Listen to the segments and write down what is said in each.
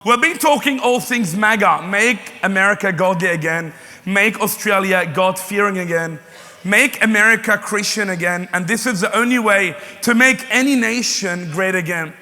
We've been talking all things MAGA, make America godly again, make Australia God-fearing again, make America Christian again, and this is the only way to make any nation great again.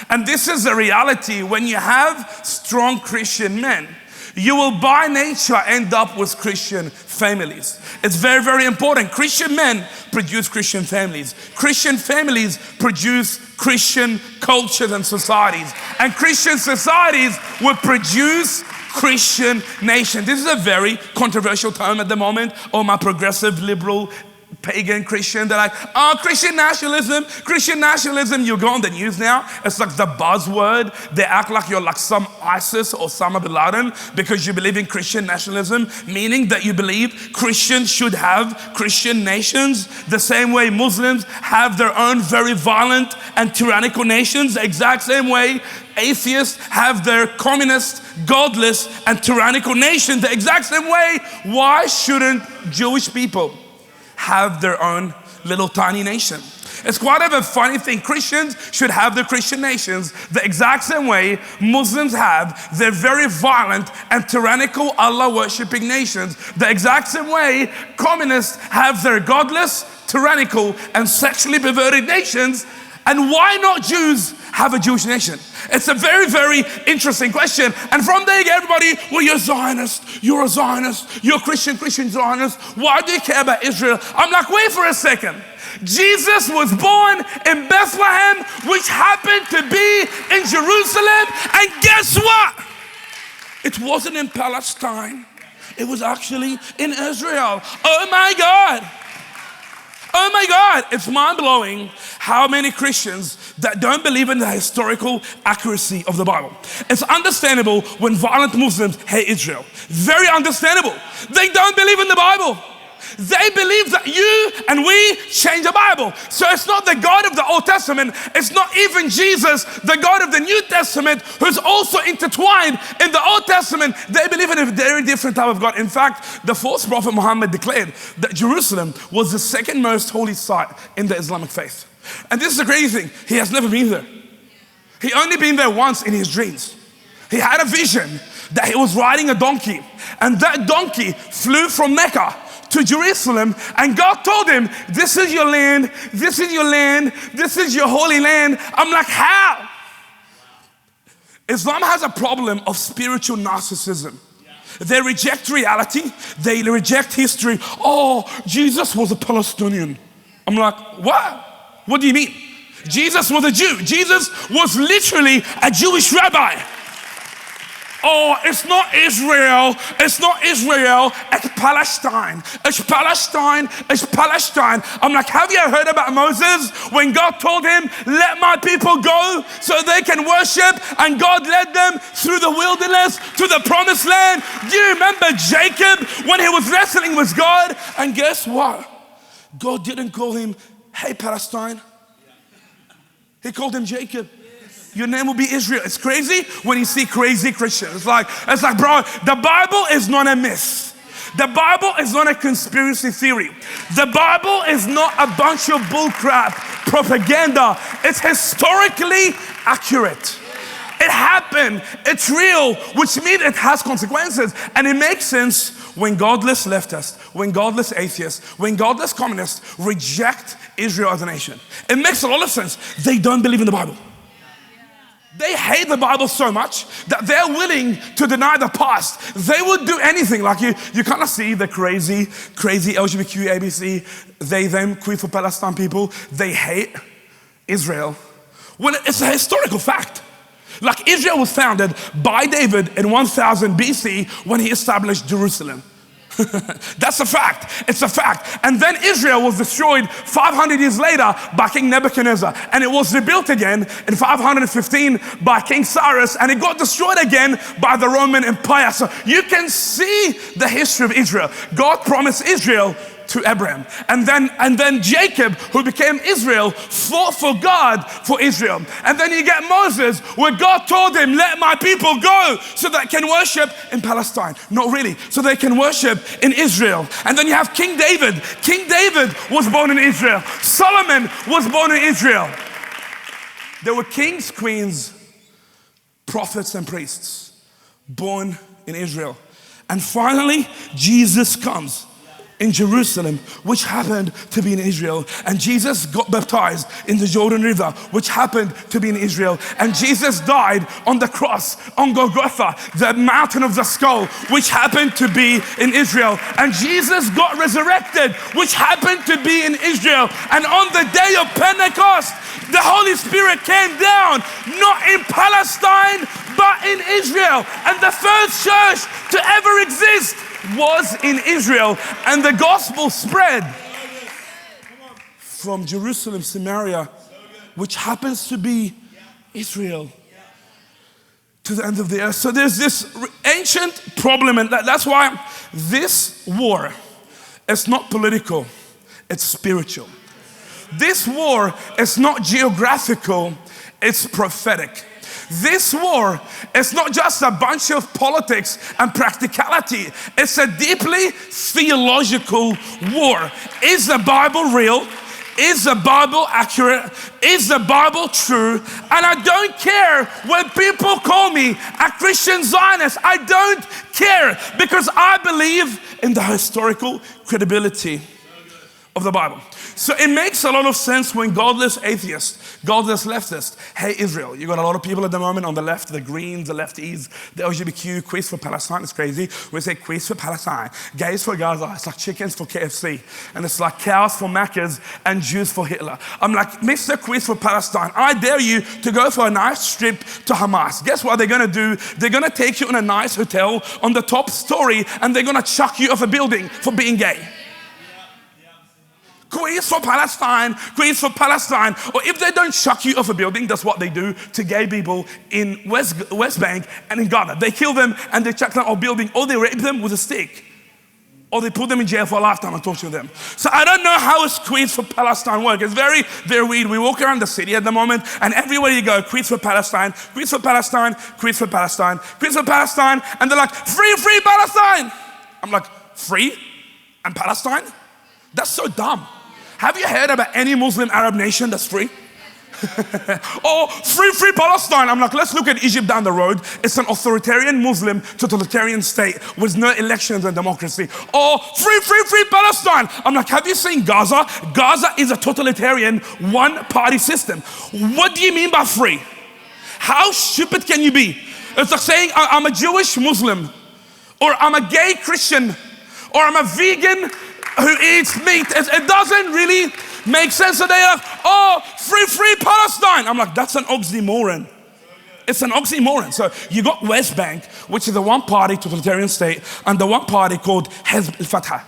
And this is the reality. When you have strong Christian men, you will by nature end up with Christian families. It's very, very important. Christian men produce Christian families. Christian families produce Christian cultures and societies. And Christian societies will produce Christian nations. This is a very controversial term at the moment. Oh, my progressive, liberal, pagan Christian, they're like, oh, Christian nationalism. You go on the news now, it's like the buzzword. They act like you're like some ISIS or Osama bin Laden because you believe in Christian nationalism, meaning that you believe Christians should have Christian nations the same way Muslims have their own very violent and tyrannical nations, the exact same way atheists have their communist, godless, and tyrannical nation, the exact same way. Why shouldn't Jewish people have their own little tiny nation? It's quite of a funny thing. Christians should have their Christian nations the exact same way Muslims have their very violent and tyrannical Allah worshipping nations, the exact same way communists have their godless, tyrannical, and sexually perverted nations. And why not Jews have a Jewish nation? It's a very, very interesting question. And from there, everybody, well, you're Zionist, you're a Zionist, you're a Christian Zionist. Why do you care about Israel? I'm like, wait for a second. Jesus was born in Bethlehem, which happened to be in Jerusalem. And guess what? It wasn't in Palestine. It was actually in Israel. Oh my God. Oh my God, it's mind-blowing how many Christians that don't believe in the historical accuracy of the Bible. It's understandable when violent Muslims hate Israel. Very understandable. They don't believe in the Bible. They believe that you and we change the Bible. So it's not the God of the Old Testament. It's not even Jesus, the God of the New Testament, who's also intertwined in the Old Testament. They believe in a very different type of God. In fact, the false prophet Muhammad declared that Jerusalem was the second most holy site in the Islamic faith. And this is the crazy thing. He has never been there. He only been there once in his dreams. He had a vision that he was riding a donkey, and that donkey flew from Mecca to Jerusalem, and God told him, this is your land, this is your land, this is your holy land. I'm like, how? Islam has a problem of spiritual narcissism. They reject reality, they reject history. Oh, Jesus was a Palestinian. I'm like, what? What do you mean? Jesus was a Jew. Jesus was literally a Jewish rabbi. Oh, it's not Israel, it's not Israel, it's Palestine. It's Palestine, it's Palestine. I'm like, have you heard about Moses when God told him, let my people go so they can worship, and God led them through the wilderness to the promised land? Do you remember Jacob when he was wrestling with God? And guess what? God didn't call him, hey Palestine. He called him Jacob. Your name will be Israel. It's crazy when you see crazy Christians. It's like, bro, the Bible is not a myth. The Bible is not a conspiracy theory. The Bible is not a bunch of bullcrap propaganda. It's historically accurate. It happened. It's real, which means it has consequences. And it makes sense when godless leftists, when godless atheists, when godless communists reject Israel as a nation. It makes a lot of sense. They don't believe in the Bible. They hate the Bible so much that they're willing to deny the past. They would do anything. Like you kind of see the crazy LGBTQ, ABC, they, them, Queer for Palestine people. They hate Israel. Well, it's a historical fact. Like Israel was founded by David in 1000 BC when he established Jerusalem. That's a fact. It's a fact. And then Israel was destroyed 500 years later by King Nebuchadnezzar, and it was rebuilt again in 515 by King Cyrus, and it got destroyed again by the Roman Empire. So you can see the history of Israel. God promised Israel to Abraham, and then Jacob, who became Israel, fought for God for Israel. And then you get Moses, where God told him, let my people go so they can worship in Palestine. Not really, so they can worship in Israel. And then you have King David. King David was born in Israel. Solomon was born in Israel. There were kings, queens, prophets and priests born in Israel. And finally, Jesus comes in Jerusalem, which happened to be in Israel. And Jesus got baptized in the Jordan River, which happened to be in Israel. And Jesus died on the cross on Golgotha, the mountain of the skull, which happened to be in Israel. And Jesus got resurrected, which happened to be in Israel. And on the day of Pentecost, the Holy Spirit came down, not in Palestine, but in Israel. And the first church to ever exist was in Israel, and the gospel spread from Jerusalem, Samaria, which happens to be Israel, to the end of the earth. So there's this ancient problem, and that's why this war is not political, it's spiritual. This war is not geographical, it's prophetic. This war is not just a bunch of politics and practicality. It's a deeply theological war. Is the Bible real? Is the Bible accurate? Is the Bible true? And I don't care when people call me a Christian Zionist. I don't care, because I believe in the historical credibility of the Bible. So it makes a lot of sense when godless atheists, godless leftists hate Israel. You got a lot of people at the moment on the left, the Greens, the lefties, the LGBTQ, quiz for Palestine. It's crazy. We say quiz for Palestine, gays for Gaza. It's like chickens for KFC. And it's like cows for Macca's and Jews for Hitler. I'm like, Mr. Quiz for Palestine, I dare you to go for a nice trip to Hamas. Guess what they're going to do? They're going to take you in a nice hotel on the top story, and they're going to chuck you off a building for being gay. Quiz for Palestine, quiz for Palestine. Or if they don't chuck you off a building, that's what they do to gay people in West Bank and in Gaza. They kill them and they chuck them off a building, or they rape them with a stick, or they put them in jail for a lifetime and torture them. So I don't know how is quiz for Palestine work. It's very weird. We walk around the city at the moment, and everywhere you go, quiz for Palestine, quiz for Palestine, quiz for Palestine, quiz for Palestine, and they're like, free Palestine. I'm like, free and Palestine? That's so dumb. Have you heard about any Muslim Arab nation that's free? Or free Palestine. I'm like, let's look at Egypt down the road. It's an authoritarian Muslim totalitarian state with no elections and democracy. Or free Palestine. I'm like, have you seen Gaza? Gaza is a totalitarian one-party system. What do you mean by free? How stupid can you be? It's like saying I'm a Jewish Muslim, or I'm a gay Christian, or I'm a vegan who eats meat. It doesn't really make sense. So they are, oh, free Palestine. I'm like, that's an oxymoron. It's an oxymoron. So you got West Bank, which is the one party totalitarian state, and the one party called Hezb al-Fatah.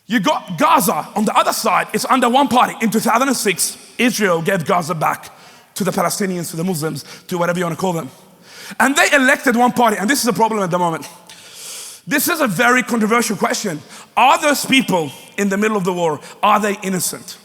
You got Gaza on the other side. It's under one party. In 2006, Israel gave Gaza back to the Palestinians, to the Muslims, to whatever you want to call them. And they elected one party, and this is a problem at the moment. This is a very controversial question. Are those people in the middle of the war, are they innocent?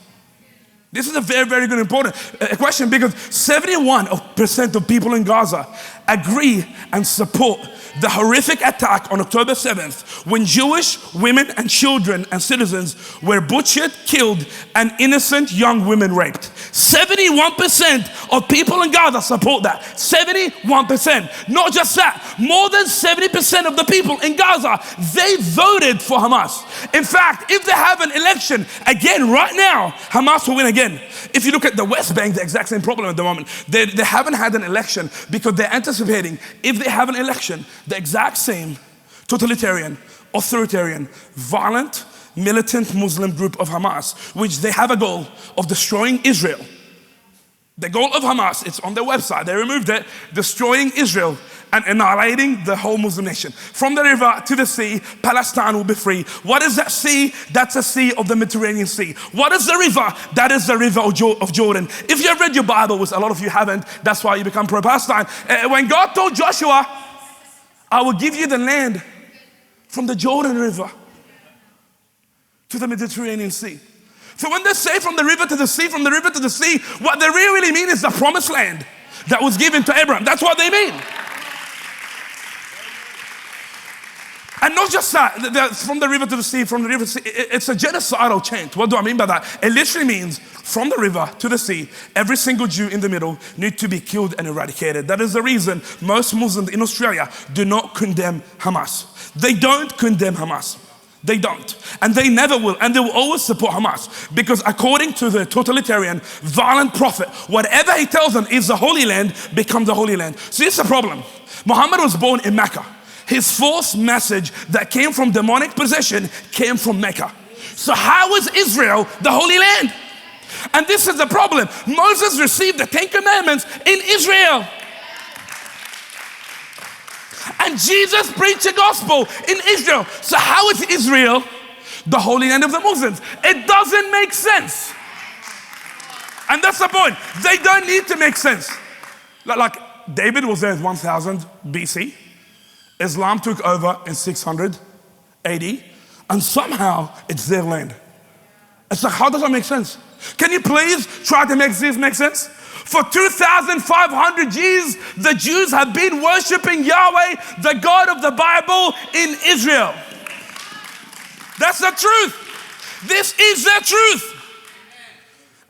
This is a very good important question, because 71% of people in Gaza agree and support the horrific attack on October 7th, when Jewish women and children and citizens were butchered, killed, and innocent young women raped. 71% of people in Gaza support that. 71%. Not just that, more than 70% of the people in Gaza, they voted for Hamas. In fact, if they have an election again right now, Hamas will win again. If you look at the West Bank, the exact same problem at the moment. They haven't had an election because they're anticipating, if they have an election, the exact same totalitarian, authoritarian, violent, militant Muslim group of Hamas, which they have a goal of destroying Israel. The goal of Hamas, it's on their website, they removed it, destroying Israel and annihilating the whole Muslim nation. From the river to the sea, Palestine will be free. What is that sea? That's a sea of the Mediterranean Sea. What is the river? That is the river of Jordan. If you have read your Bible, which a lot of you haven't, that's why you become pro-Palestine. When God told Joshua, I will give you the land from the Jordan River to the Mediterranean Sea. So when they say from the river to the sea, from the river to the sea, what they really mean is the promised land that was given to Abraham. That's what they mean. And not just that, from the river to the sea, from the river to the sea, it's a genocidal chant. What do I mean by that? It literally means from the river to the sea, every single Jew in the middle need to be killed and eradicated. That is the reason most Muslims in Australia do not condemn Hamas. They don't condemn Hamas. They don't. And they never will. And they will always support Hamas. Because according to the totalitarian, violent prophet, whatever he tells them is the Holy Land becomes the Holy Land. So this is the problem. Muhammad was born in Mecca. His false message that came from demonic possession came from Mecca. So how is Israel the Holy Land? And this is the problem. Moses received the 10 Commandments in Israel. And Jesus preached the gospel in Israel. So how is Israel the Holy Land of the Muslims? It doesn't make sense. And that's the point. They don't need to make sense. Like David was there in 1000 BC. Islam took over in 600 AD. And somehow it's their land. It's like, how does that make sense? Can you please try to make this make sense? For 2,500 years, the Jews have been worshiping Yahweh, the God of the Bible, in Israel. That's the truth. This is the truth.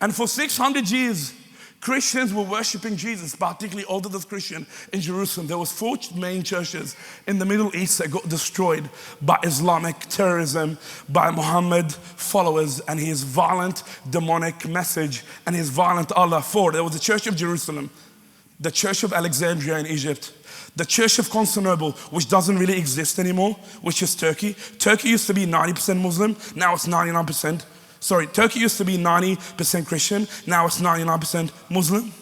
And for 600 years, Christians were worshiping Jesus, particularly Orthodox Christian in Jerusalem. There was 4 main churches in the Middle East that got destroyed by Islamic terrorism, by Muhammad followers and his violent demonic message and his violent Allah. 4. There was the Church of Jerusalem, the Church of Alexandria in Egypt, the Church of Constantinople, which doesn't really exist anymore, which is Turkey. Turkey used to be 90% Muslim, now it's 99%. Sorry, Turkey used to be 90% Christian, now it's 99% Muslim.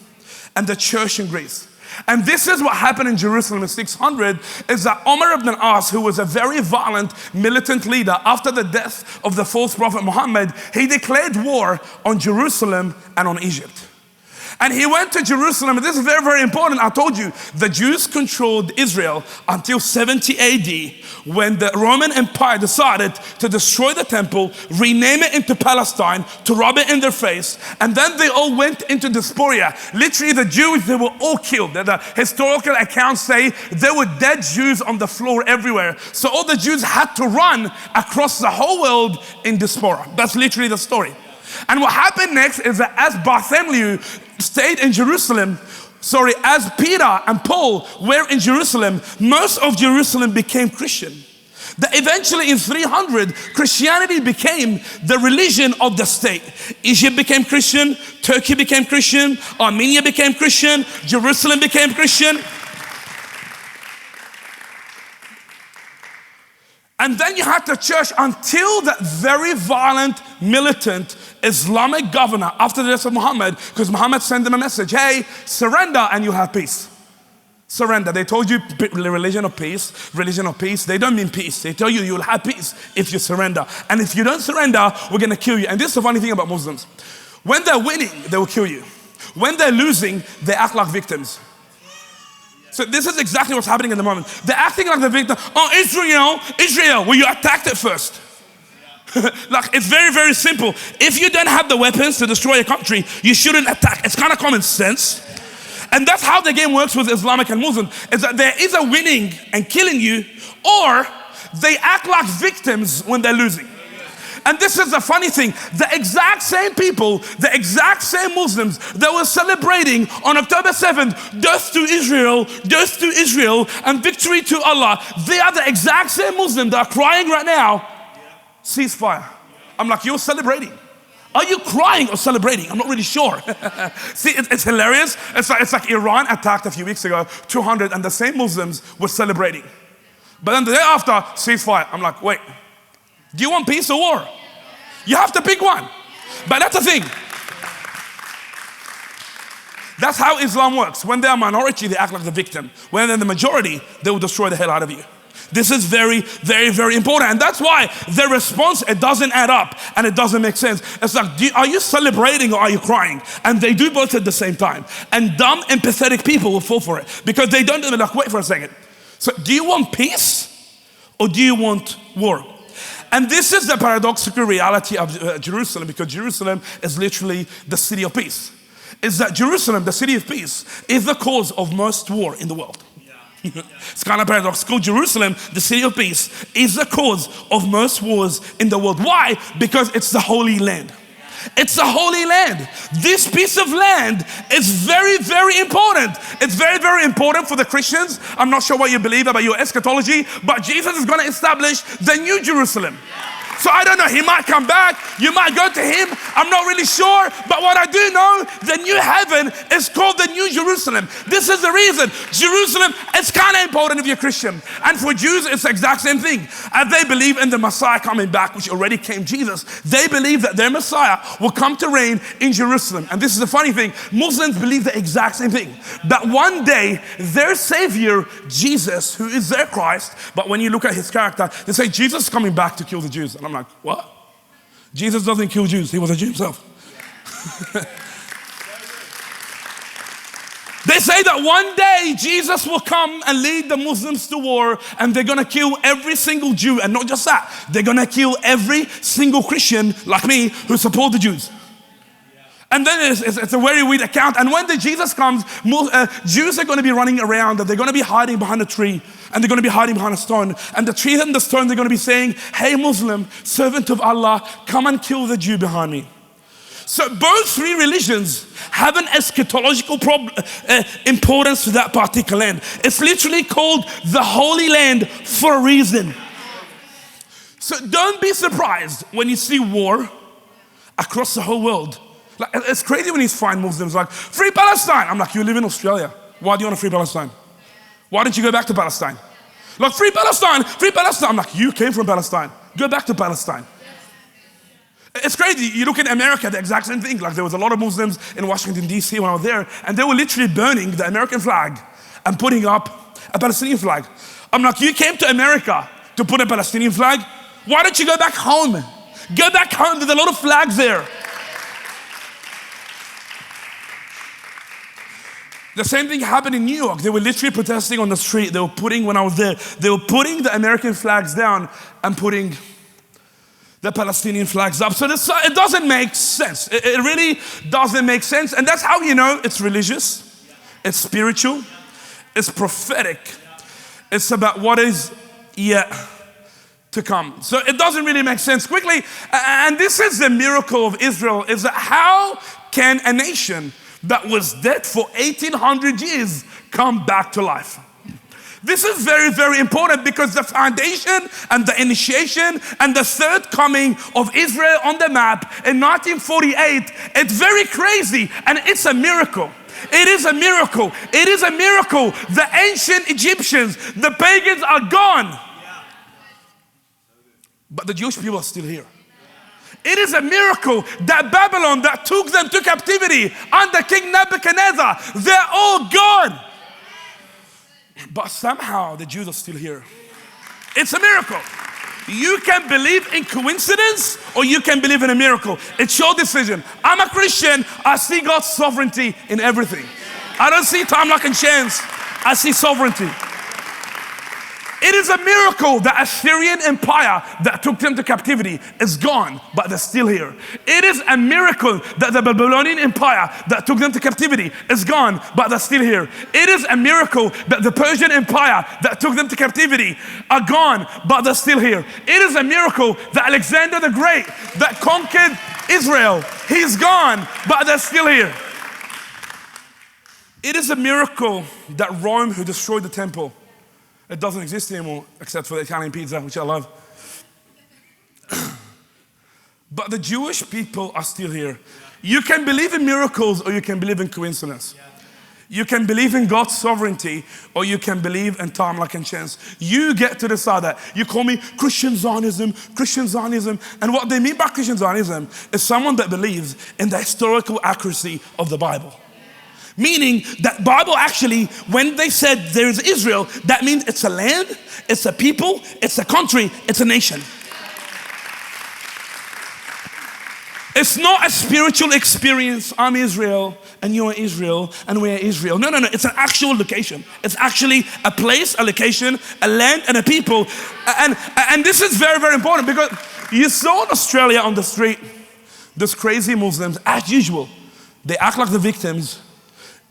And the church in Greece. And this is what happened in Jerusalem in 600, is that Omar ibn al-As, who was a very violent, militant leader, after the death of the false prophet Muhammad, he declared war on Jerusalem and on Egypt. And he went to Jerusalem, and this is very, very important. I told you, the Jews controlled Israel until 70 AD, when the Roman Empire decided to destroy the temple, rename it into Palestine, to rub it in their face, and then they all went into diaspora. Literally, the Jews, they were all killed. The historical accounts say there were dead Jews on the floor everywhere. So all the Jews had to run across the whole world in diaspora. That's literally the story. And what happened next is that as Bartholomew stayed in Jerusalem, as Peter and Paul were in Jerusalem, most of Jerusalem became Christian. That eventually in 300, Christianity became the religion of the state. Egypt became Christian, Turkey became Christian, Armenia became Christian, Jerusalem became Christian. And then you had the church until that very violent, militant Islamic governor, after the death of Muhammad, because Muhammad sent them a message, hey, surrender and you'll have peace. Surrender. They told you religion of peace. They don't mean peace. They tell you you'll have peace if you surrender. And if you don't surrender, we're going to kill you. And this is the funny thing about Muslims. When they're winning, they will kill you. When they're losing, they act like victims. So this is exactly what's happening at the moment. They're acting like the victim. Oh, Israel, well, you attacked it first. Like, it's very, very simple. If you don't have the weapons to destroy a country, you shouldn't attack. It's kind of common sense. And that's how the game works with Islamic and Muslim, is that there is a winning and killing you, or they act like victims when they're losing. And this is the funny thing, the exact same people, the exact same Muslims that were celebrating on October 7th, death to Israel, and victory to Allah, they are the exact same Muslims that are crying right now, ceasefire. I'm like, you're celebrating. Are you crying or celebrating? I'm not really sure. See, it's hilarious. It's like Iran attacked a few weeks ago, 200, and the same Muslims were celebrating. But then the day after, ceasefire. I'm like, wait. Do you want peace or war? You have to pick one. But that's the thing. That's how Islam works. When they're a minority, they act like the victim. When they're the majority, they will destroy the hell out of you. This is very, very, very important. And that's why the response, it doesn't add up and it doesn't make sense. It's like, are you celebrating or are you crying? And they do both at the same time. And dumb, empathetic people will fall for it because they don't, they're like, wait for a second. So do you want peace or do you want war? And this is the paradoxical reality of Jerusalem, because Jerusalem is literally the city of peace. Is that Jerusalem, the city of peace, is the cause of most war in the world. It's kind of paradoxical. Jerusalem, the city of peace, is the cause of most wars in the world. Why? Because it's the Holy Land. It's a holy land. This piece of land is very, very important. It's very, very important for the Christians. I'm not sure what you believe about your eschatology, but Jesus is going to establish the New Jerusalem. So I don't know, he might come back, you might go to him, I'm not really sure, but what I do know, the new heaven is called the New Jerusalem. This is the reason. Jerusalem is kind of important if you're Christian. And for Jews, it's the exact same thing. As they believe in the Messiah coming back, which already came, Jesus, they believe that their Messiah will come to reign in Jerusalem. And this is the funny thing, Muslims believe the exact same thing. That one day, their Savior, Jesus, who is their Christ, but when you look at his character, they say Jesus is coming back to kill the Jews. And I'm like, what? Jesus doesn't kill Jews. He was a Jew himself. They say that one day Jesus will come and lead the Muslims to war, and they're going to kill every single Jew. And not just that, they're going to kill every single Christian like me who support the Jews. And then it's a very weird account. And when the Jesus comes, Jews are going to be running around, and they're going to be hiding behind a tree, and they're going to be hiding behind a stone. And the tree and the stone, they're going to be saying, hey Muslim, servant of Allah, come and kill the Jew behind me. So both three religions have an eschatological importance to that particular land. It's literally called the Holy Land for a reason. So don't be surprised when you see war across the whole world. Like, it's crazy when you find Muslims like, free Palestine. I'm like, you live in Australia. Why do you want to free Palestine? Why don't you go back to Palestine? Like, free Palestine, free Palestine. I'm like, you came from Palestine. Go back to Palestine. It's crazy. You look in America, the exact same thing. Like, there was a lot of Muslims in Washington, D.C. when I was there, and they were literally burning the American flag and putting up a Palestinian flag. I'm like, you came to America to put a Palestinian flag? Why don't you go back home? Go back home. There's a lot of flags there. The same thing happened in New York. They were literally protesting on the street. They were putting, when I was there, they were putting the American flags down and putting the Palestinian flags up. So it doesn't make sense. It really doesn't make sense. And that's how you know it's religious, it's spiritual, it's prophetic. It's about what is yet to come. So it doesn't really make sense. Quickly, and this is the miracle of Israel, is that how can a nation that was dead for 1800 years come back to life? This is very, very important, because the foundation and the initiation and the third coming of Israel on the map in 1948, it's very crazy, and it's a miracle. It is a miracle. It is a miracle. The ancient Egyptians, the pagans are gone. But the Jewish people are still here. It is a miracle that Babylon that took them to captivity under King Nebuchadnezzar, they're all gone. But somehow the Jews are still here. It's a miracle. You can believe in coincidence or you can believe in a miracle. It's your decision. I'm a Christian. I see God's sovereignty in everything. I don't see time, luck, and chance. I see sovereignty. It is a miracle that Assyrian empire that took them to captivity is gone, but they're still here. It is a miracle that the Babylonian empire that took them to captivity is gone, but they're still here. It is a miracle that the Persian empire that took them to captivity are gone, but they're still here. It is a miracle that Alexander the Great that conquered Israel, he's gone, but they're still here. It is a miracle that Rome, who destroyed the temple, it doesn't exist anymore, except for the Italian pizza, which I love. But the Jewish people are still here. You can believe in miracles or you can believe in coincidence. You can believe in God's sovereignty or you can believe in time, luck, and chance. You get to decide that. You call me Christian Zionism, Christian Zionism. And what they mean by Christian Zionism is someone that believes in the historical accuracy of the Bible. Meaning that Bible actually, when they said there is Israel, that means it's a land, it's a people, it's a country, it's a nation. It's not a spiritual experience. I'm Israel and you're Israel and we're Israel. No. It's an actual location. It's actually a place, a location, a land and a people. And this is very, very important, because you saw in Australia on the street, those crazy Muslims, as usual, they act like the victims.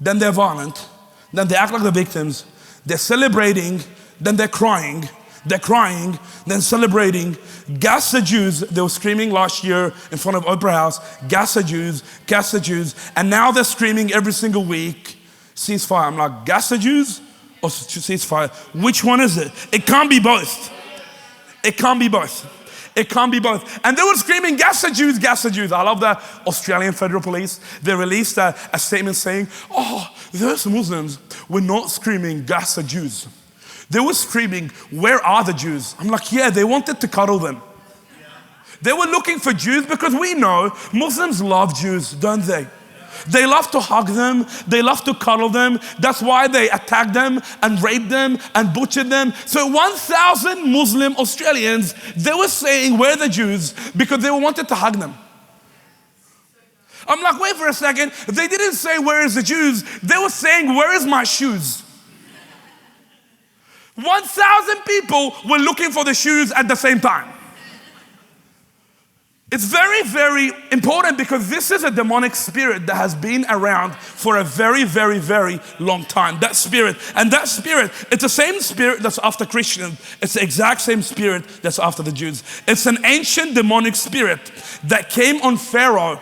Then they're violent, then they act like the victims, They're celebrating, then they're crying. They're crying, then celebrating. Gas the Jews. They were screaming last year in front of Opera House, gas the Jews, gas the Jews. And now they're screaming every single week, ceasefire. I'm like, gas the Jews or ceasefire? Which one is it? It can't be both. It can't be both. It can't be both. And they were screaming, gas the Jews, gas the Jews. I love the Australian Federal Police. They released a statement saying, oh, those Muslims were not screaming, gas the Jews. They were screaming, where are the Jews? I'm like, yeah, they wanted to cuddle them. They were looking for Jews because we know Muslims love Jews, don't they? They love to hug them. They love to cuddle them. That's why they attack them and rape them and butcher them. So 1,000 Muslim Australians, they were saying, where are the Jews? Because they wanted to hug them. I'm like, wait for a second. They didn't say, where is the Jews? They were saying, where is my shoes? 1,000 people were looking for the shoes at the same time. It's very, very important because this is a demonic spirit that has been around for a very, very, very long time. That spirit, it's the same spirit that's after Christians. It's the exact same spirit that's after the Jews. It's an ancient demonic spirit that came on Pharaoh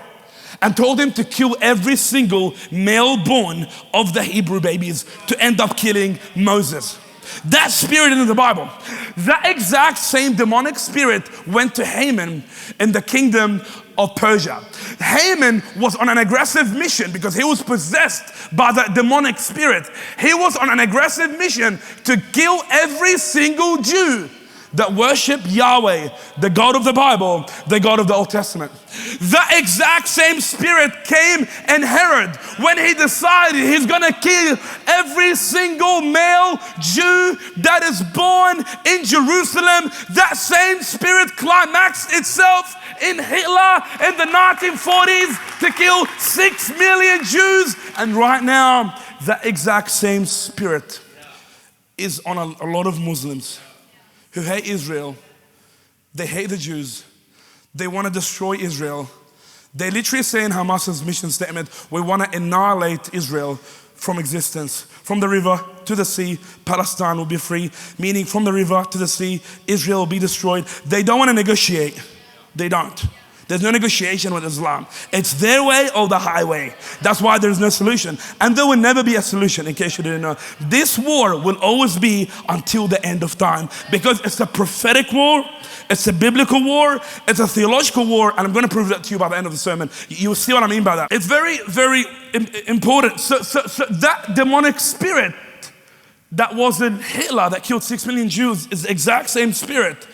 and told him to kill every single male born of the Hebrew babies to end up killing Moses. That spirit in the Bible, that exact same demonic spirit went to Haman in the kingdom of Persia. Haman was on an aggressive mission because he was possessed by the demonic spirit. He was on an aggressive mission to kill every single Jew that worship Yahweh, the God of the Bible, the God of the Old Testament. The exact same spirit came in Herod when he decided he's gonna kill every single male Jew that is born in Jerusalem. That same spirit climaxed itself in Hitler in the 1940s to kill 6 million Jews. And right now, that exact same spirit is on a lot of Muslims who hate Israel. They hate the Jews. They want to destroy Israel. They literally say in Hamas's mission statement, we want to annihilate Israel from existence. From the river to the sea, Palestine will be free. Meaning from the river to the sea, Israel will be destroyed. They don't want to negotiate. They don't. There's no negotiation with Islam. It's their way or the highway. That's why there's no solution. And there will never be a solution, in case you didn't know. This war will always be until the end of time because it's a prophetic war, it's a biblical war, it's a theological war, and I'm going to prove that to you by the end of the sermon. You'll see what I mean by that. It's very, very important. So that demonic spirit that was in Hitler that killed 6 million Jews is the exact same spirit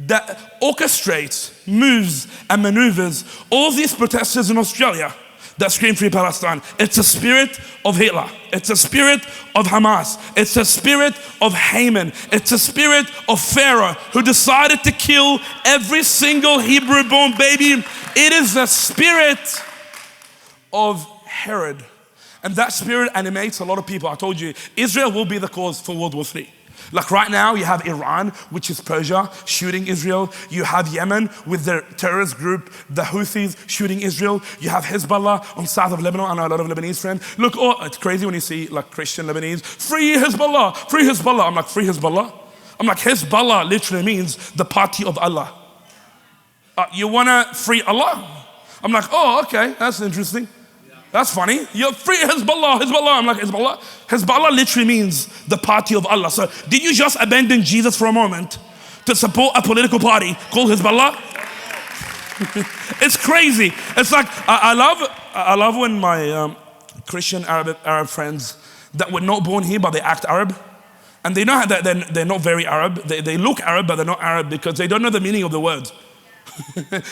that orchestrates, moves, and maneuvers all these protesters in Australia that scream Free Palestine. It's a spirit of Hitler. It's a spirit of Hamas. It's a spirit of Haman. It's a spirit of Pharaoh who decided to kill every single Hebrew-born baby. It is the spirit of Herod. And that spirit animates a lot of people. I told you, Israel will be the cause for World War III. Like right now, you have Iran, which is Persia, shooting Israel. You have Yemen with their terrorist group, the Houthis, shooting Israel. You have Hezbollah on south of Lebanon. I know a lot of Lebanese friends. Look, oh, it's crazy when you see like Christian Lebanese, free Hezbollah, free Hezbollah. I'm like, free Hezbollah? I'm like, Hezbollah literally means the party of Allah. You wanna free Allah? I'm like, oh, okay, that's interesting. That's funny. You're free Hezbollah, Hezbollah. I'm like, Hezbollah? Hezbollah literally means the party of Allah. So did you just abandon Jesus for a moment to support a political party called Hezbollah? It's crazy. It's like, I love when my Christian Arab friends that were not born here but they act Arab. And they know that they're not very Arab. They look Arab but they're not Arab because they don't know the meaning of the words.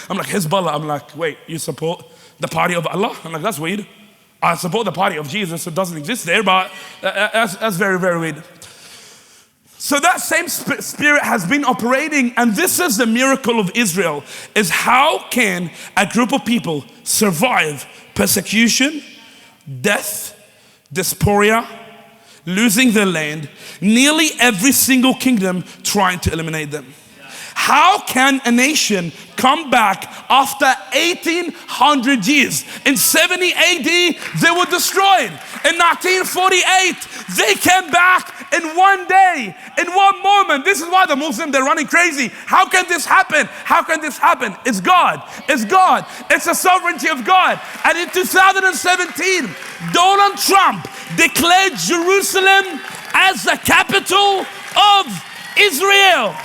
I'm like, Hezbollah. I'm like, wait, you support the party of Allah? I'm like, that's weird. I support the party of Jesus. It doesn't exist there, but that's very, very weird. So that same spirit has been operating, and this is the miracle of Israel, is how can a group of people survive persecution, death, dysphoria, losing their land, nearly every single kingdom trying to eliminate them. How can a nation come back after 1800 years? In 70 AD, they were destroyed. In 1948, they came back in one day, in one moment. This is why the Muslims, they're running crazy. How can this happen? How can this happen? It's God. It's God. It's the sovereignty of God. And in 2017, Donald Trump declared Jerusalem as the capital of Israel.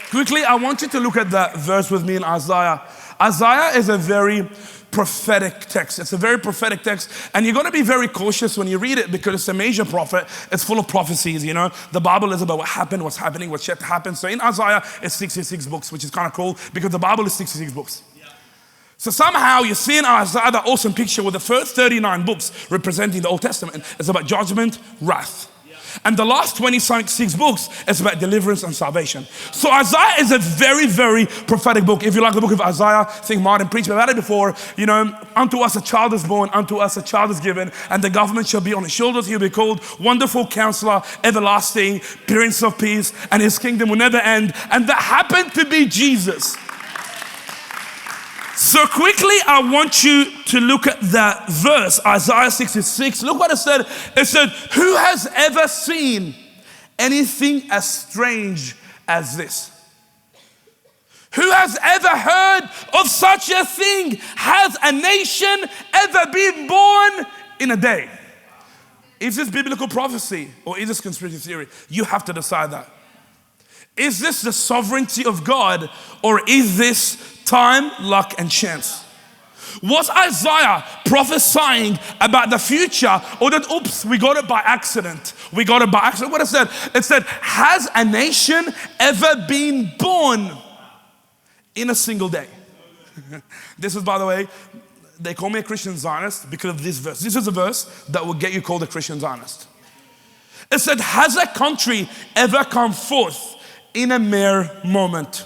Quickly, I want you to look at that verse with me in Isaiah. Isaiah is a very prophetic text. It's a very prophetic text, and you're going to be very cautious when you read it because it's a major prophet. It's full of prophecies, you know. The Bible is about what happened, what's happening, what's yet to happen. So in Isaiah, it's 66 books, which is kind of cool because the Bible is 66 books. So somehow you see in Isaiah that awesome picture with the first 39 books representing the Old Testament. It's about judgment, wrath. And the last 26 books is about deliverance and salvation. So Isaiah is a very, very prophetic book. If you like the book of Isaiah, I think Martin preached about it before. You know, unto us a child is born, unto us a child is given, and the government shall be on his shoulders. He'll be called Wonderful Counselor, Everlasting, Prince of Peace, and his kingdom will never end. And that happened to be Jesus. So quickly, I want you to look at that verse, Isaiah 66. Look what it said. It said, who has ever seen anything as strange as this? Who has ever heard of such a thing? Has a nation ever been born in a day? Is this biblical prophecy or is this conspiracy theory? You have to decide that. Is this the sovereignty of God or is this time, luck, and chance? Was Isaiah prophesying about the future or that, oops, we got it by accident? We got it by accident. What it said? It said, has a nation ever been born in a single day? This is, by the way, they call me a Christian Zionist because of this verse. This is a verse that will get you called a Christian Zionist. It said, has a country ever come forth in a mere moment?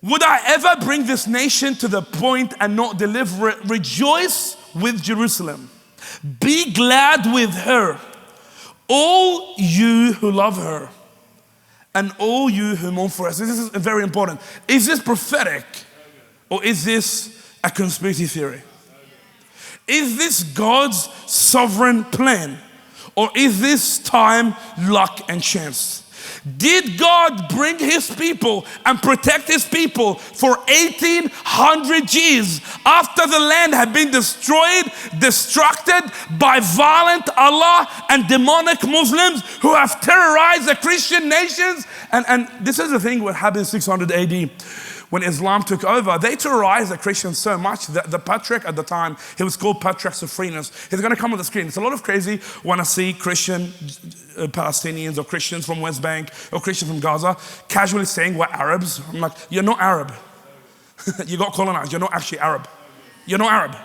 Would I ever bring this nation to the point and not deliver it? Rejoice with Jerusalem. Be glad with her, all you who love her, and all you who mourn for us. This is very important. Is this prophetic or is this a conspiracy theory? Is this God's sovereign plan or is this time, luck, and chance? Did God bring his people and protect his people for 1800 years after the land had been destroyed, distracted by violent Allah and demonic Muslims who have terrorized the Christian nations? And this is the thing what happened in 600 AD. When Islam took over, they terrorized the Christians so much that the patriarch at the time, he was called Patriarch Sophronius. He's going to come on the screen. It's a lot of crazy when I see Christian Palestinians or Christians from West Bank or Christians from Gaza casually saying we're Arabs. I'm like, you're not Arab. You got colonized. You're not actually Arab. You're not Arab.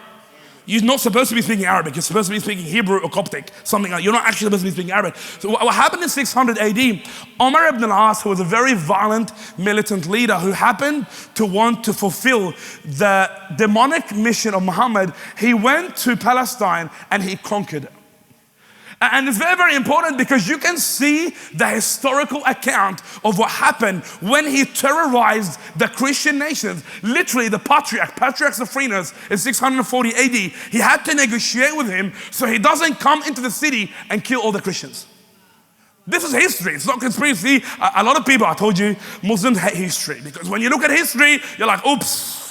You're not supposed to be speaking Arabic. You're supposed to be speaking Hebrew or Coptic, something like that. You're not actually supposed to be speaking Arabic. So what happened in 600 AD, Omar ibn al-As, who was a very violent, militant leader who happened to want to fulfill the demonic mission of Muhammad, he went to Palestine and he conquered it. And it's very, very important because you can see the historical account of what happened when he terrorized the Christian nations. Literally, the Patriarch Sophronius in 640 AD, he had to negotiate with him so he doesn't come into the city and kill all the Christians. This is history, it's not conspiracy. A lot of people, I told you, Muslims hate history because when you look at history, you're like, oops.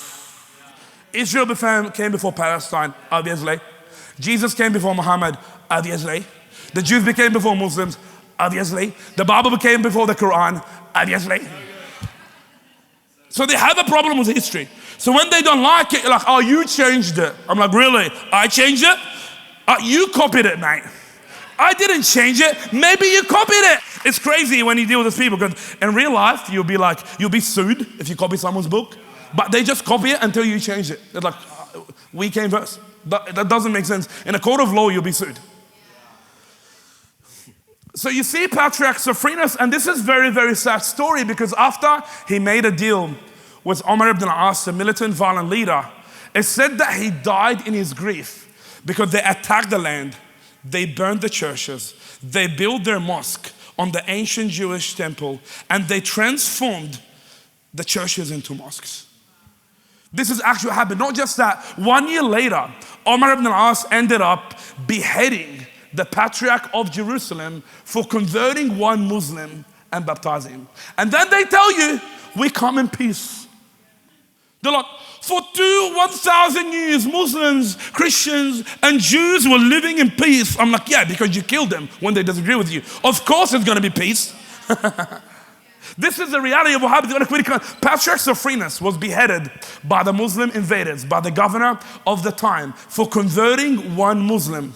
Israel came before Palestine, obviously. Jesus came before Muhammad, obviously. The Jews became before Muslims, obviously. The Bible became before the Quran, obviously. So they have a problem with history. So when they don't like it, you're like, oh, you changed it. I'm like, really? I changed it? You copied it, mate. I didn't change it. Maybe you copied it. It's crazy when you deal with these people because in real life, you'll be sued if you copy someone's book, but they just copy it until you change it. They're like, we came first. That doesn't make sense. In a court of law, you'll be sued. So you see Patriarch Sophronius, and this is very, very sad story because after he made a deal with Omar ibn al-As, the militant, violent leader, it said that he died in his grief because they attacked the land, they burned the churches, they built their mosque on the ancient Jewish temple, and they transformed the churches into mosques. This is actually what happened. Not just that, 1 year later, Omar ibn al-As ended up beheading the Patriarch of Jerusalem for converting one Muslim and baptizing him. And then they tell you, we come in peace. They're like, for 1,000 years, Muslims, Christians, and Jews were living in peace. I'm like, yeah, because you killed them when they disagree with you. Of course it's going to be peace. This is the reality of what happened. Patriarch Sophronius was beheaded by the Muslim invaders, by the governor of the time, for converting one Muslim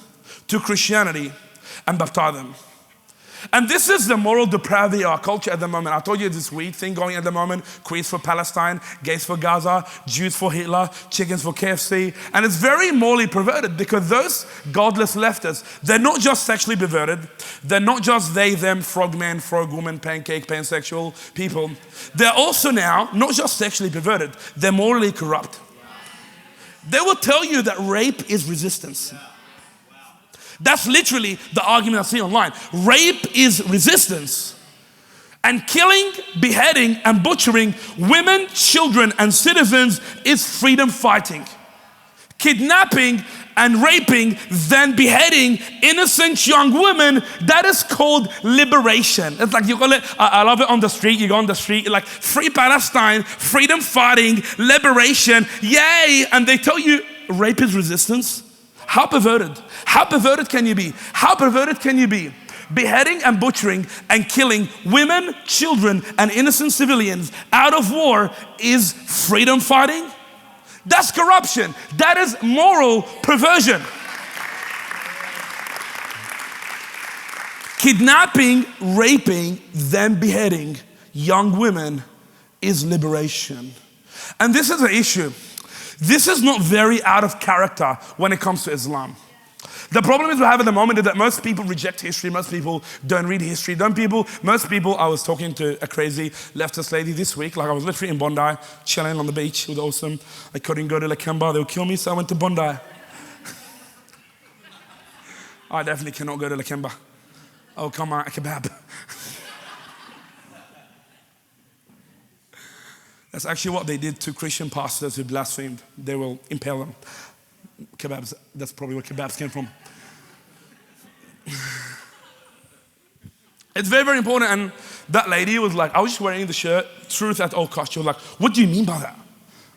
to Christianity and baptize them. And this is the moral depravity of our culture at the moment. I told you this weed thing going at the moment. Queers for Palestine, gays for Gaza, Jews for Hitler, chickens for KFC. And it's very morally perverted because those godless leftists, they're not just sexually perverted. They're not just they, them, frogmen, frogwoman, pancake, pansexual people. They're also now not just sexually perverted. They're morally corrupt. They will tell you that rape is resistance. That's literally the argument I see online. Rape is resistance. And killing, beheading, and butchering women, children, and citizens is freedom fighting. Kidnapping and raping, then beheading innocent young women, that is called liberation. It's like you call it, I love it on the street, you go on the street, like free Palestine, freedom fighting, liberation, yay. And they tell you rape is resistance. How perverted? How perverted can you be? How perverted can you be? Beheading and butchering and killing women, children, and innocent civilians out of war is freedom fighting? That's corruption. That is moral perversion. Kidnapping, raping, then beheading young women is liberation. And this is an issue. This is not very out of character when it comes to Islam. The problem is we have at the moment is that most people reject history, most people don't read history, most people, I was talking to a crazy leftist lady this week, like I was literally in Bondi, chilling on the beach, it was awesome. I couldn't go to Lakemba, they would kill me, so I went to Bondi. I definitely cannot go to Lakemba. Oh, come on, a kebab. That's actually what they did to Christian pastors who blasphemed. They will impale them. Kebabs, that's probably where kebabs came from. It's very, very important. And that lady was like, I was just wearing the shirt, truth at all costs. She was like, what do you mean by that?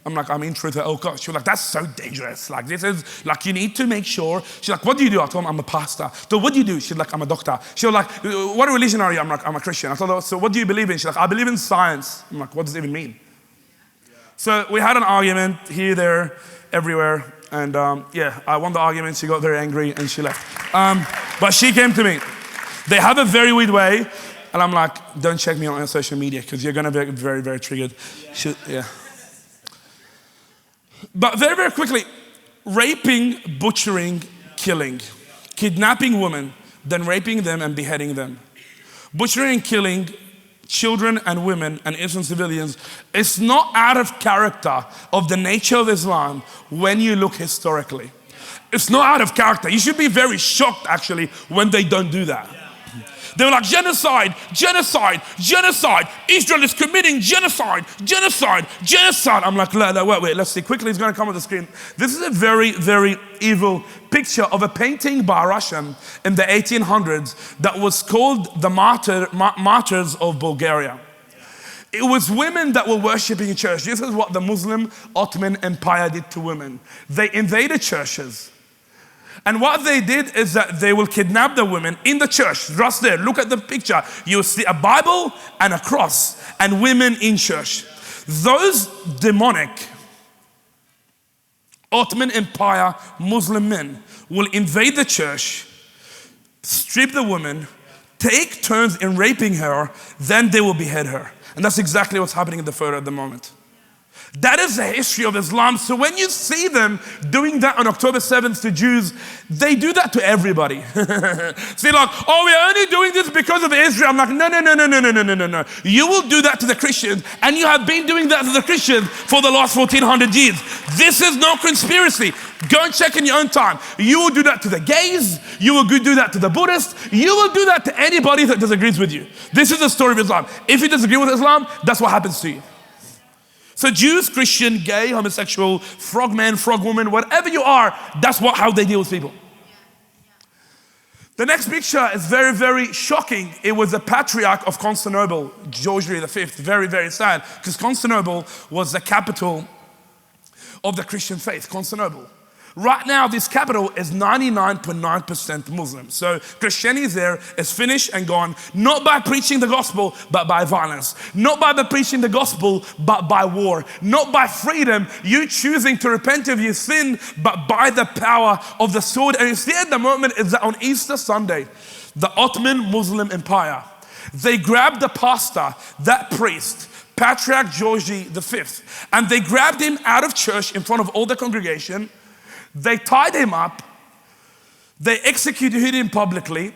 I'm like, I mean truth at all costs. She was like, that's so dangerous. Like this is, like you need to make sure. She's like, what do you do? I told her, I'm a pastor. So what do you do? She's like, I'm a doctor. She was like, what religion are you? I'm like, I'm a Christian. I told her, so what do you believe in? She's like, I believe in science. I'm like, what does it even mean? So we had an argument here, there, everywhere. And yeah, I won the argument. She got very angry and she left. But she came to me. They have a very weird way. And I'm like, don't check me on social media because you're going to be very, very triggered. Yeah. But very, very quickly, raping, butchering, killing, kidnapping women, then raping them and beheading them. Butchering and killing children and women and innocent civilians is not out of character of the nature of Islam when you look historically. It's not out of character. You should be very shocked actually when they don't do that. They were like, genocide, genocide, genocide. Israel is committing genocide, genocide, genocide. I'm like, wait, let's see. Quickly, it's going to come on the screen. This is a very, very evil picture of a painting by a Russian in the 1800s that was called the Martyrs of Bulgaria. It was women that were worshipping in church. This is what the Muslim Ottoman Empire did to women. They invaded churches. And what they did is that they will kidnap the women in the church, just there. Look at the picture. You'll see a Bible and a cross and women in church. Those demonic Ottoman Empire Muslim men will invade the church, strip the woman, take turns in raping her, then they will behead her. And that's exactly what's happening in the photo at the moment. That is the history of Islam. So when you see them doing that on October 7th to Jews, they do that to everybody. See, like, oh, we're only doing this because of Israel. I'm like, no. You will do that to the Christians, and you have been doing that to the Christians for the last 1400 years. This is no conspiracy. Go and check in your own time. You will do that to the gays. You will do that to the Buddhists. You will do that to anybody that disagrees with you. This is the story of Islam. If you disagree with Islam, that's what happens to you. So Jews, Christian, gay, homosexual, frogman, frogwoman, whatever you are, that's how they deal with people. The next picture is very, very shocking. It was the patriarch of Constantinople, George V. Very, very sad, because Constantinople was the capital of the Christian faith, Constantinople. Right now, this capital is 99.9% Muslim. So Christianity there is finished and gone, not by preaching the gospel, but by violence. Not by the preaching the gospel, but by war. Not by freedom, you choosing to repent of your sin, but by the power of the sword. And you see at the moment is that on Easter Sunday, the Ottoman Muslim Empire, they grabbed the pastor, that priest, Patriarch George V, and they grabbed him out of church in front of all the congregation. They tied him up, they executed him publicly,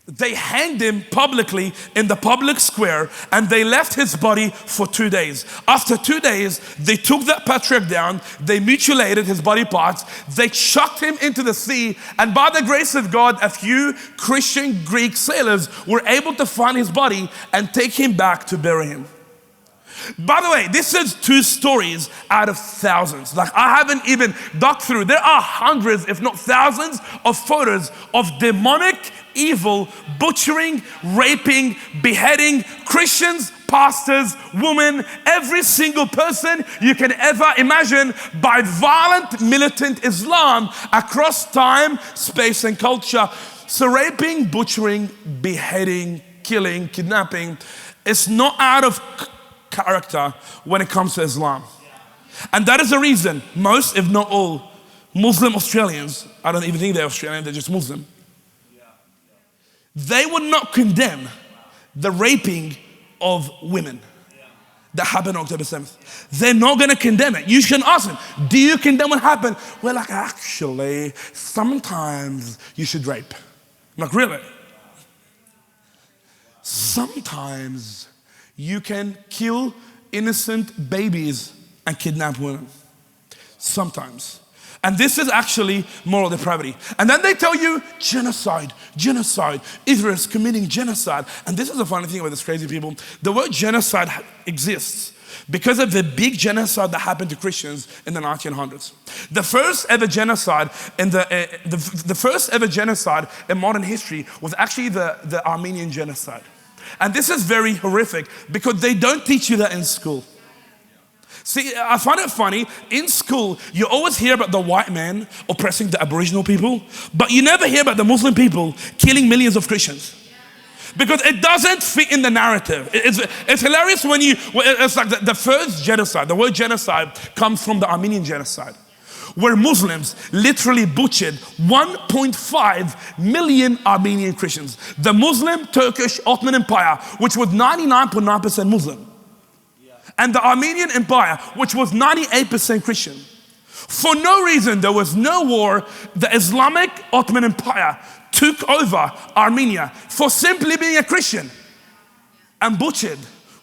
they hanged him publicly in the public square, and they left his body for 2 days. After 2 days, they took that patriarch down, they mutilated his body parts, they chucked him into the sea, and by the grace of God, a few Christian Greek sailors were able to find his body and take him back to bury him. By the way, this is 2 stories out of thousands. Like, I haven't even dug through. There are hundreds, if not thousands, of photos of demonic, evil, butchering, raping, beheading Christians, pastors, women, every single person you can ever imagine by violent, militant Islam across time, space, and culture. So raping, butchering, beheading, killing, kidnapping, it's not out of character when it comes to Islam. And that is the reason most, if not all, Muslim Australians, I don't even think they're Australian, they're just Muslim, they would not condemn the raping of women that happened on October 7th. They're not going to condemn it. You can ask them, do you condemn what happened? Well, like, actually, sometimes you should rape. I'm like, really? Sometimes you can kill innocent babies and kidnap women. Sometimes. And this is actually moral depravity. And then they tell you genocide. Israel is committing genocide. And this is the funny thing about these crazy people. The word genocide exists because of the big genocide that happened to Christians in the 1900s. The first ever genocide the first ever genocide in modern history was actually the Armenian genocide. And this is very horrific because they don't teach you that in school. See, I find it funny, in school, you always hear about the white man oppressing the Aboriginal people, but you never hear about the Muslim people killing millions of Christians. Because it doesn't fit in the narrative. It's hilarious when it's like the first genocide, the word genocide comes from the Armenian genocide, where Muslims literally butchered 1.5 million Armenian Christians. The Muslim Turkish Ottoman Empire, which was 99.9% Muslim, and the Armenian Empire, which was 98% Christian. For no reason, there was no war. The Islamic Ottoman Empire took over Armenia for simply being a Christian and butchered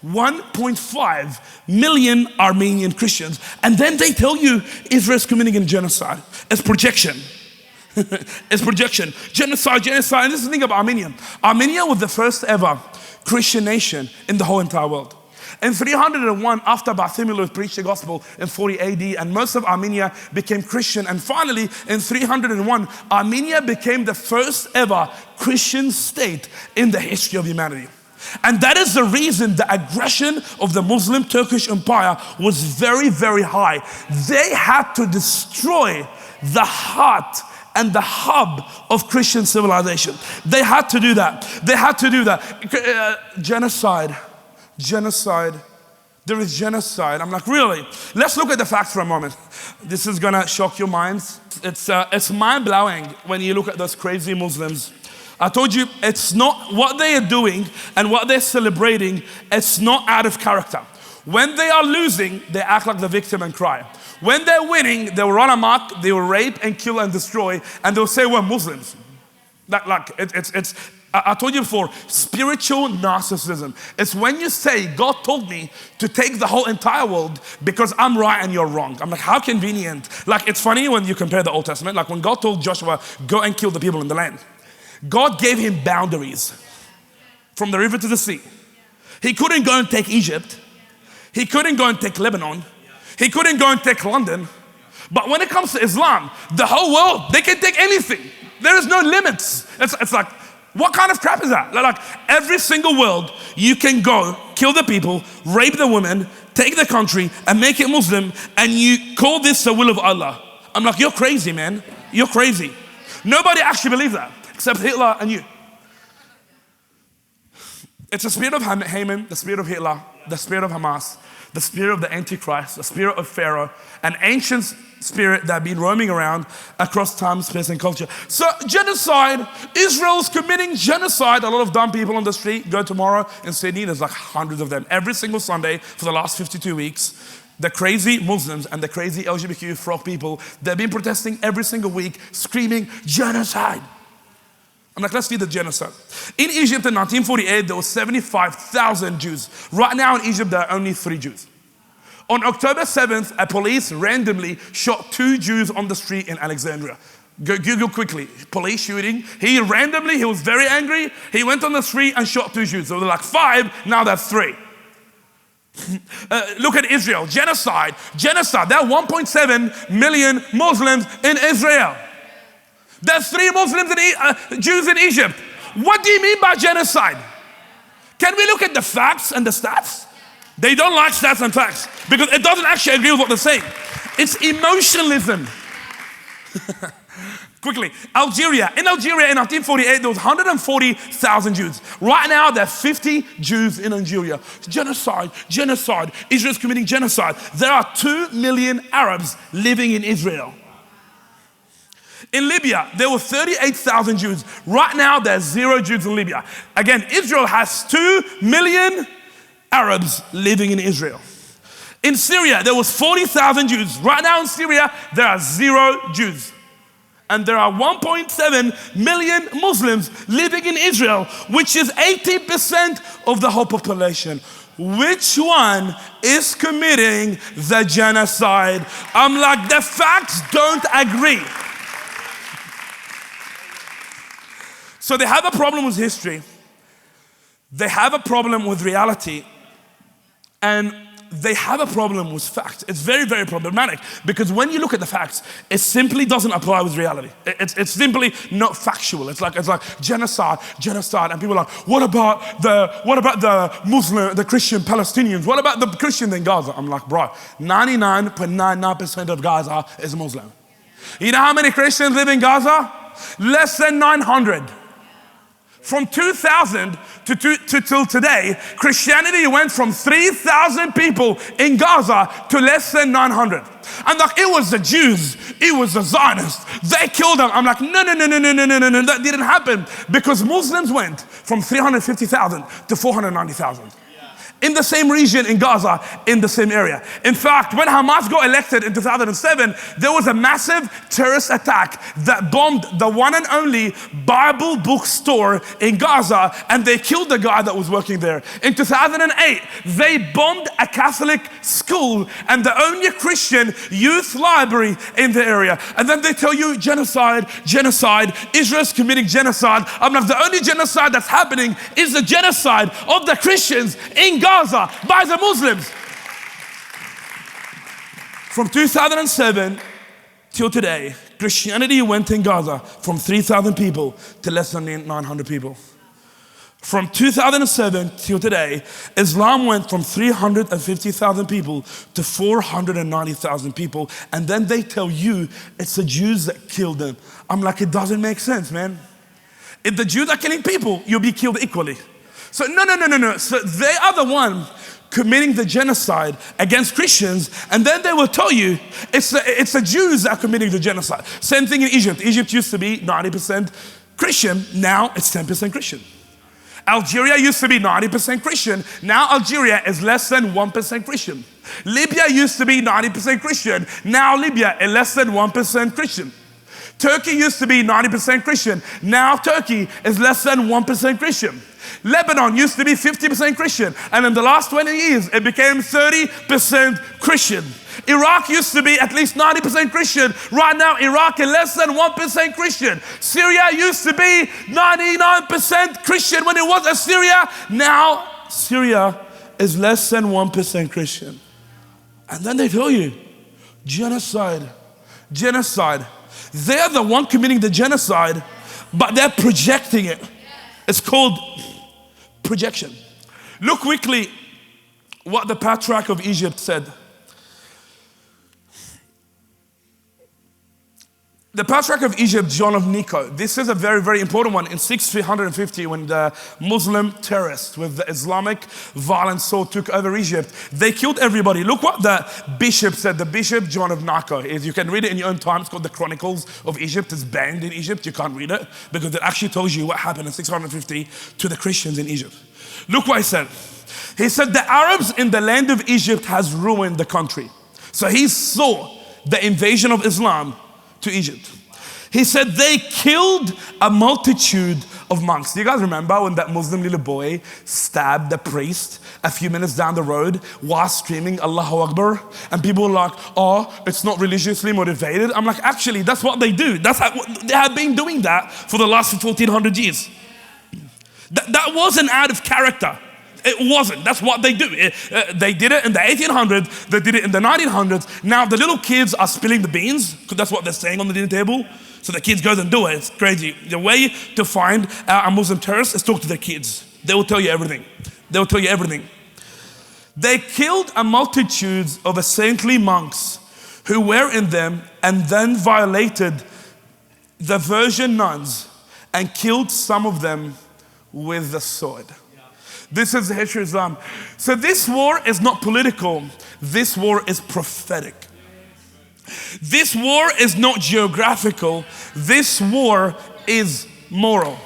1.5 million Armenian Christians. And then they tell you Israel's committing a genocide. It's projection. It's projection. Genocide. And this is the thing about Armenia. Armenia was the first ever Christian nation in the whole entire world. In 301, after Bartholomew preached the gospel in 40 AD, and most of Armenia became Christian. And finally, in 301, Armenia became the first ever Christian state in the history of humanity. And that is the reason the aggression of the Muslim Turkish Empire was very, very high. They had to destroy the heart and the hub of Christian civilization. They had to do that. They had to do that. Genocide. There is genocide. I'm like, really? Let's look at the facts for a moment. This is gonna shock your minds. It's mind-blowing when you look at those crazy Muslims. I told you, it's not what they are doing and what they're celebrating, it's not out of character. When they are losing, they act like the victim and cry. When they're winning, they will run amok, they will rape and kill and destroy, and they'll say we're Muslims. I told you before, spiritual narcissism. It's when you say, God told me to take the whole entire world because I'm right and you're wrong. I'm like, how convenient. Like, it's funny when you compare the Old Testament, like when God told Joshua, go and kill the people in the land. God gave him boundaries from the river to the sea. He couldn't go and take Egypt. He couldn't go and take Lebanon. He couldn't go and take London. But when it comes to Islam, the whole world, they can take anything. There is no limits. It's like, what kind of crap is that? Like every single world, you can go, kill the people, rape the women, take the country and make it Muslim, and you call this the will of Allah. I'm like, you're crazy, man. You're crazy. Nobody actually believes that, except Hitler and you. It's the spirit of Haman, the spirit of Hitler, the spirit of Hamas, the spirit of the Antichrist, the spirit of Pharaoh, an ancient spirit that had been roaming around across time, space, and culture. So genocide, Israel's committing genocide. A lot of dumb people on the street. Go tomorrow in Sydney, there's like hundreds of them. Every single Sunday for the last 52 weeks, the crazy Muslims and the crazy LGBTQ frog people, they've been protesting every single week, screaming, genocide. I'm like, let's see the genocide. In Egypt in 1948, there were 75,000 Jews. Right now in Egypt, there are only 3 Jews. On October 7th, a police randomly shot 2 Jews on the street in Alexandria. Go Google quickly, police shooting. He was very angry. He went on the street and shot 2 Jews. So there were like 5, now there's 3. Look at Israel, genocide. There are 1.7 million Muslims in Israel. There's 3 Muslims and Jews in Egypt. What do you mean by genocide? Can we look at the facts and the stats? They don't like stats and facts because it doesn't actually agree with what they're saying. It's emotionalism. Quickly, Algeria. In Algeria in 1948, there was 140,000 Jews. Right now, there are 50 Jews in Algeria. Genocide. Israel's committing genocide. There are 2 million Arabs living in Israel. In Libya, there were 38,000 Jews. Right now, there's 0 Jews in Libya. Again, Israel has 2 million Arabs living in Israel. In Syria, there was 40,000 Jews. Right now in Syria, there are 0 Jews. And there are 1.7 million Muslims living in Israel, which is 80% of the whole population. Which one is committing the genocide? I'm like, the facts don't agree. So they have a problem with history. They have a problem with reality. And they have a problem with facts. It's very, very problematic because when you look at the facts, it simply doesn't apply with reality. It's simply not factual. It's like genocide, and people are like, what about the Christian Palestinians? What about the Christians in Gaza? I'm like, bro, 99.99% of Gaza is Muslim. You know how many Christians live in Gaza? Less than 900. From 2000 till today, Christianity went from 3,000 people in Gaza to less than 900. And like, it was the Jews, it was the Zionists, they killed them. I'm like, no, that didn't happen because Muslims went from 350,000 to 490,000. In the same region in Gaza, in the same area. In fact, when Hamas got elected in 2007, there was a massive terrorist attack that bombed the one and only Bible bookstore in Gaza, and they killed the guy that was working there. In 2008, they bombed a Catholic school and the only Christian youth library in the area. And then they tell you genocide, Israel's committing genocide. I'm like, the only genocide that's happening is the genocide of the Christians in Gaza by the Muslims. From 2007 till today, Christianity went in Gaza from 3,000 people to less than 900 people. From 2007 till today, Islam went from 350,000 people to 490,000 people. And then they tell you it's the Jews that killed them. I'm like, it doesn't make sense, man. If the Jews are killing people, you'll be killed equally. So no. So they are the one committing the genocide against Christians, and then they will tell you it's the Jews that are committing the genocide. Same thing in Egypt. Egypt used to be 90% Christian, now it's 10% Christian. Algeria used to be 90% Christian, now Algeria is less than 1% Christian. Libya used to be 90% Christian, now Libya is less than 1% Christian. Turkey used to be 90% Christian, now Turkey is less than 1% Christian. Lebanon used to be 50% Christian, and in the last 20 years, it became 30% Christian. Iraq used to be at least 90% Christian. Right now, Iraq is less than 1% Christian. Syria used to be 99% Christian when it was Assyria. Now, Syria is less than 1% Christian. And then they tell you, genocide. They're the one committing the genocide, but they're projecting it. It's called projection. Look quickly what the Patriarch of Egypt said. The Patriarch of Egypt, John of Nico, this is a very, very important one. In 650, when the Muslim terrorists with the Islamic violent sword took over Egypt, they killed everybody. Look what the bishop said, the bishop John of Nico. You can read it in your own time. It's called the Chronicles of Egypt. It's banned in Egypt. You can't read it because it actually tells you what happened in 650 to the Christians in Egypt. Look what he said. He said, the Arabs in the land of Egypt has ruined the country. So he saw the invasion of Islam to Egypt. He said they killed a multitude of monks. Do you guys remember when that Muslim little boy stabbed the priest a few minutes down the road while screaming Allahu Akbar? And people were like, oh, it's not religiously motivated. I'm like, actually, that's what they do. They have been doing that for the last 1400 years. That wasn't out of character. It wasn't. That's what they do. They did it in the 1800s. They did it in the 1900s. Now the little kids are spilling the beans because that's what they're saying on the dinner table. So the kids goes and do it. It's crazy. The way to find a Muslim terrorist is talk to their kids. They will tell you everything. They will tell you everything. They killed a multitude of saintly monks who were in them, and then violated the virgin nuns and killed some of them with the sword. This is the history of Islam. So this war is not political. This war is prophetic. This war is not geographical. This war is moral.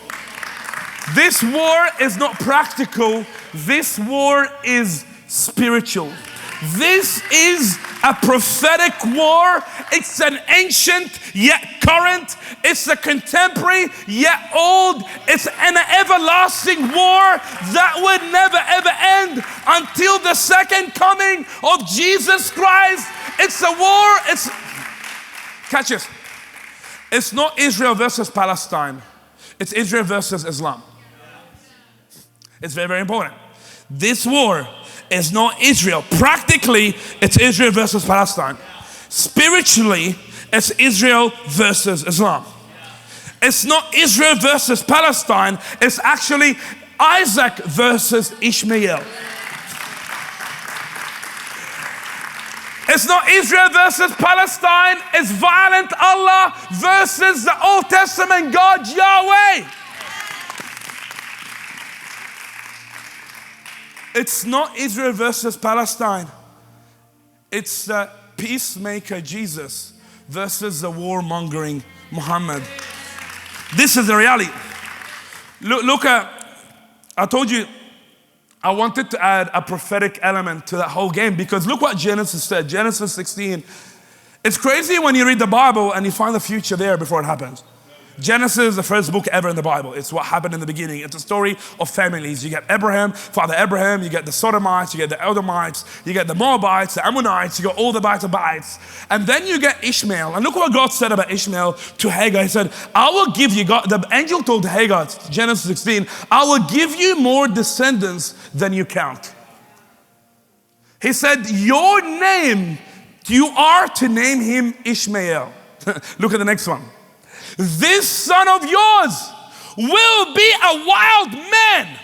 This war is not practical. This war is spiritual. This is a prophetic war. It's an ancient yet current. It's a contemporary yet old. It's an everlasting war that would never ever end until the second coming of Jesus Christ. It's a war. Catch this. It's not Israel versus Palestine. It's Israel versus Islam. It's very, very important. This war is not Israel. Practically, it's Israel versus Palestine. Spiritually, it's Israel versus Islam. It's not Israel versus Palestine. It's actually Isaac versus Ishmael. It's not Israel versus Palestine. It's violent Allah versus the Old Testament God Yahweh. It's not Israel versus Palestine. It's the peacemaker Jesus versus the warmongering Muhammad. This is the reality. Look at, I told you I wanted to add a prophetic element to that whole game, because look what Genesis said, Genesis 16. It's crazy when you read the Bible and you find the future there before it happens. Genesis is the first book ever in the Bible. It's what happened in the beginning. It's a story of families. You get Abraham, Father Abraham, you get the Sodomites, you get the Edomites, you get the Moabites, the Ammonites, you got all the Bite-a-bites. And then you get Ishmael. And look what God said about Ishmael to Hagar. He said, I will give you, God, the angel told Hagar, Genesis 16, I will give you more descendants than you count. He said, your name, you are to name him Ishmael. Look at the next one. This son of yours will be a wild man.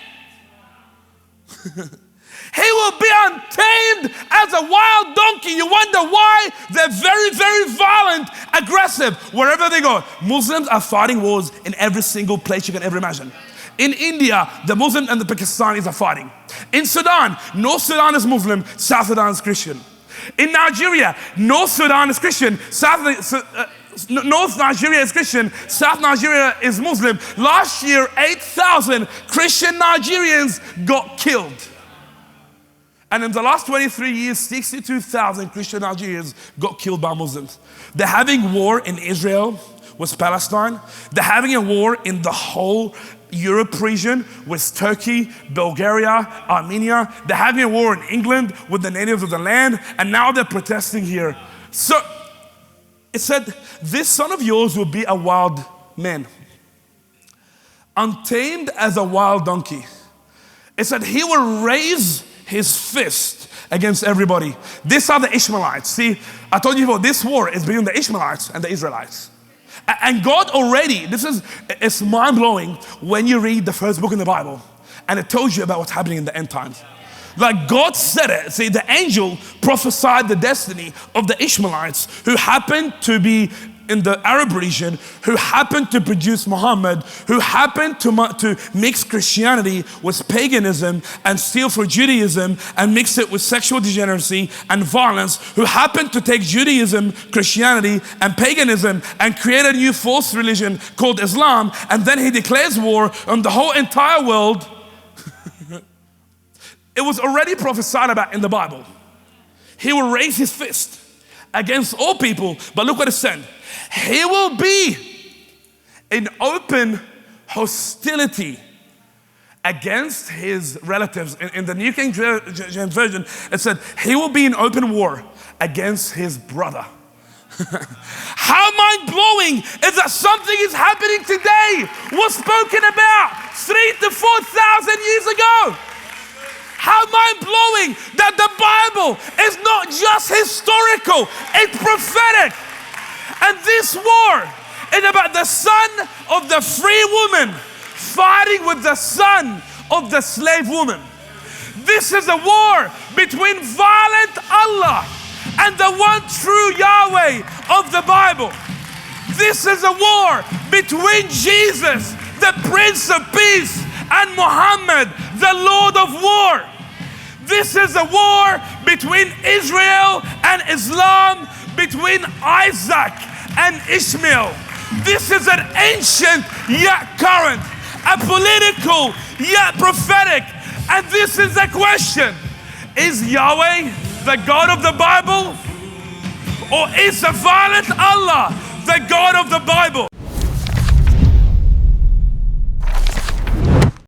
He will be untamed as a wild donkey. You wonder why? They're very, very violent, aggressive, wherever they go. Muslims are fighting wars in every single place you can ever imagine. In India, the Muslims and the Pakistanis are fighting. In Sudan, North Sudan is Muslim, South Sudan is Christian. In Nigeria, North Sudan is Christian, North Nigeria is Christian, South Nigeria is Muslim. Last year, 8,000 Christian Nigerians got killed. And in the last 23 years, 62,000 Christian Nigerians got killed by Muslims. They're having war in Israel with Palestine. They're having a war in the whole Europe region with Turkey, Bulgaria, Armenia. They're having a war in England with the natives of the land. And now they're protesting here. So it said, this son of yours will be a wild man, untamed as a wild donkey. It said he will raise his fist against everybody. These are the Ishmaelites. See, I told you before, this war is between the Ishmaelites and the Israelites. And God already, it's mind-blowing when you read the first book in the Bible and it tells you about what's happening in the end times. Like God said it. See, the angel prophesied the destiny of the Ishmaelites who happened to be in the Arab region, who happened to produce Muhammad, who happened to mix Christianity with paganism and steal for Judaism and mix it with sexual degeneracy and violence, who happened to take Judaism, Christianity, and paganism and create a new false religion called Islam, and then he declares war on the whole entire world. It was already prophesied about in the Bible. He will raise his fist against all people, but look what it said. He will be in open hostility against his relatives. In the New King James Version, it said, he will be in open war against his brother. How mind-blowing is that something is happening today was spoken about 3,000 to 4,000 years ago. How mind-blowing that the Bible is not just historical, it's prophetic. And this war is about the son of the free woman fighting with the son of the slave woman. This is a war between violent Allah and the one true Yahweh of the Bible. This is a war between Jesus, the Prince of Peace, and Muhammad, the Lord of War. This is a war between Israel and Islam, between Isaac and Ishmael. This is an ancient yet current, a political yet prophetic. And this is the question: is Yahweh the God of the Bible? Or is the violent Allah the God of the Bible?